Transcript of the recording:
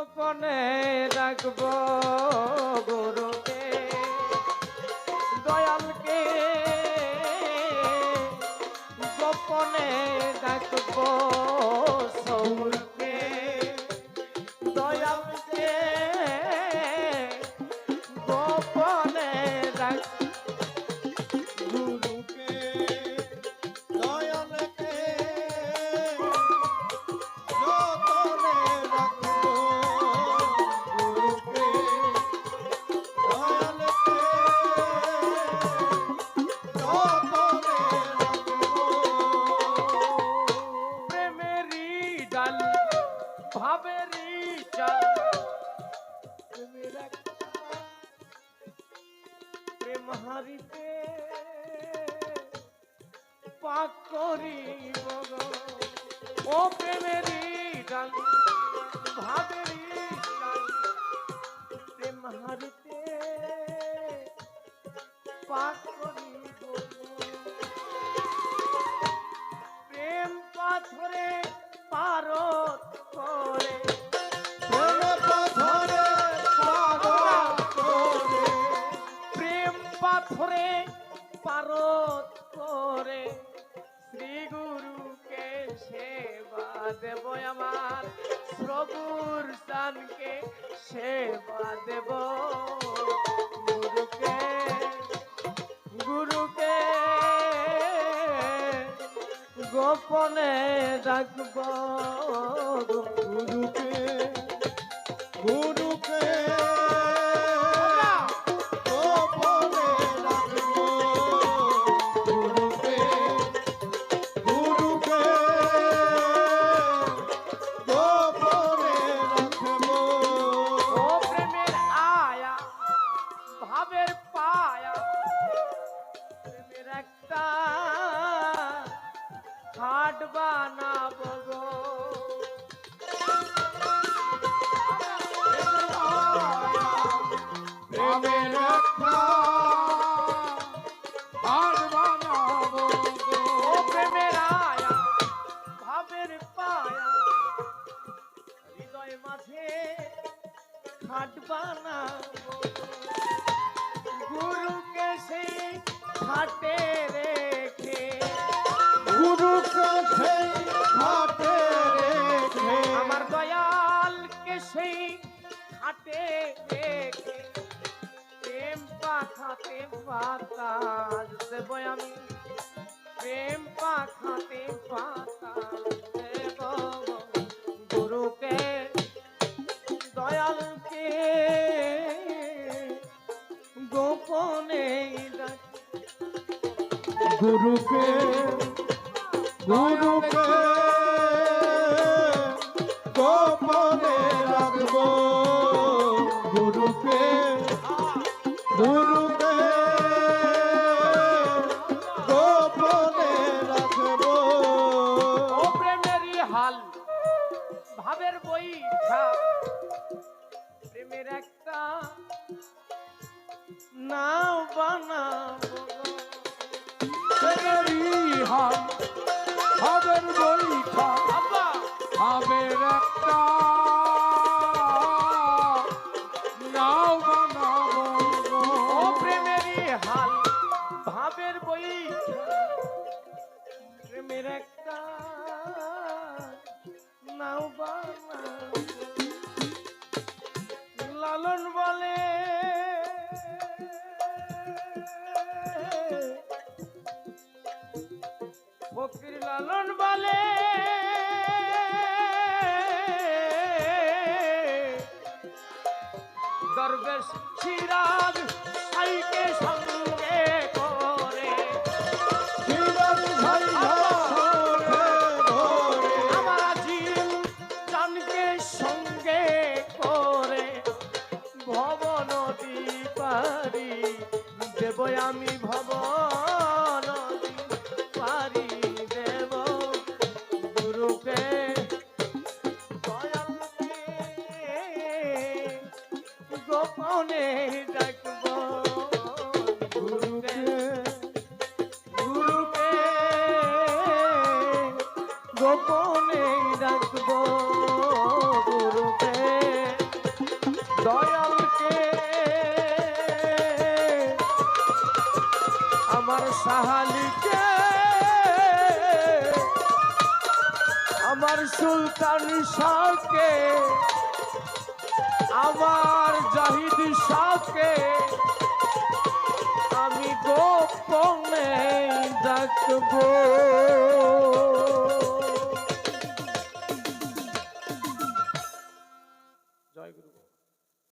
গোপনে রাখব গুরুকে দয়ালকে গোপনে রাখব সৌরকে দয়ালকে গোপনে রাখব গুরুকে দয়ালকে যতনে রাখবো গুরুকে দয়ালকে যতনে রাখবো প্রেমেরই ডাল ভাবেরই চাল প্রেমের একটা প্রেম হারিতে পাক করিব গো। ও প্রেমেরই ডাল ভাবেরই চাল প্রেম হারিতে পাক করিব গো। প্রেম পাথরে পারত করে প্রেম পাথরে পাগল করে প্রেম পাথরে পারত করে শ্রী গুরুকে সেবা দেব আমার প্রভুর স্থানকে সেবা দেব গুরুকে গুরুকে গোপনে রাখব গুরুকে গুরুকে গোপনে রাখবো গুরুকে গুরুকে গোপনে রাখবো ও প্রেমের আয়া ভাবের পায়া প্রেমের একটা হাট বানাবো গো। প্রেমের একটা আর বানাবো গো। ও প্রেমের আয়া ভাবের পায়া হৃদয় মাঝে হাট বানাবো গুরুকে সেই হাটে রেখে গুরুকে সেই হাতে রেখে আমার দয়ালকে সেই হাটে রেখে প্রেম পাখাতে বাতাস দেব আমি প্রেম পাখাতে বাতাস দেব গুরুকে দয়ালকে গোপনে গুরুকে গুরুকে গোপনে রাখবো গুরুকে গুরুকে গোপনে রাখবো ও প্রেমেরই হাল ভাবের বইটা প্রেমের একটা নাও বানাবো গো। প্রেমেরই হাল ভাবের বইটা আব্বা ভাবের একটা নাও বানাবো গো। ও প্রেমেরই হাল ভাবের বইটা প্রেমের একটা নাও বানাবো লালন বলে ফকির লালন বলে দরবেশ সিরাজ সাইকে সঙ্গে করে জীবন ভাই ধরে ধরে আমার আজিম জানকে সঙ্গে করে ভব নদী পারি দেব আমি ভব নদী পারি দেব গুরুকে দয়ালকে গোপনে ডাকব গুরুকে গুরুকে গোপনে ডাকব গুরুকে সাহালিকে আমার সুলতান শাহকে আমার জাহিদ শাহকে আমি গোপনে ডাকবো। জয় গুরু।